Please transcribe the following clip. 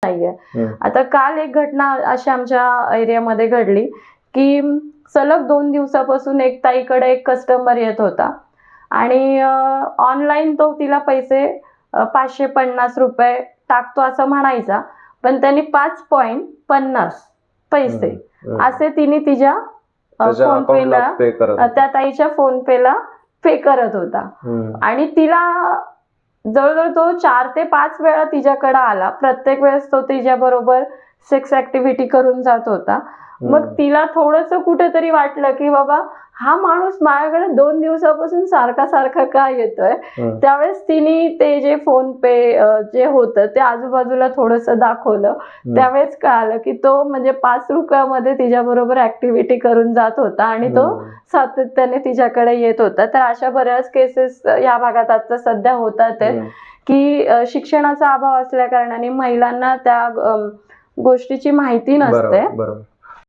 नाहीये। आता काल एक घटना अशी आमच्या एरियामध्ये घडली की सलग 2 दिवसापासून एक ताईकडे एक कस्टमर येत होता आणि ऑनलाईन तो तिला पैसे ₹550 टाकतो असं म्हणायचा, पण त्यांनी 5.50 पैसे असे तिने तिच्या फोन पेला त्या ताईच्या फोन पेला पे करत होता आणि तिला जवळजवळ तो 4 ते 5 वेळा तिच्याकडे आला। प्रत्येक वेळेस तो तिच्या बरोबर सेक्स ऍक्टिव्हिटी करून जात होता। मग तिला थोडंसं कुठेतरी वाटलं की बाबा हा माणूस माझ्याकडे 2 दिवसापासून सारखा का येतोय। त्यावेळेस तिने ते जे फोन पे जे होतं ते आजूबाजूला थोडंसं दाखवलं। त्यावेळेस कळालं की तो म्हणजे ₹5 तिच्या बरोबर ऍक्टिव्हिटी करून जात होता आणि तो सातत्याने तिच्याकडे येत होता। तर अशा बऱ्याच केसेस या भागात आता सध्या होतात की शिक्षणाचा अभाव असल्या कारणाने महिलांना त्या गोष्टीची माहिती नसते।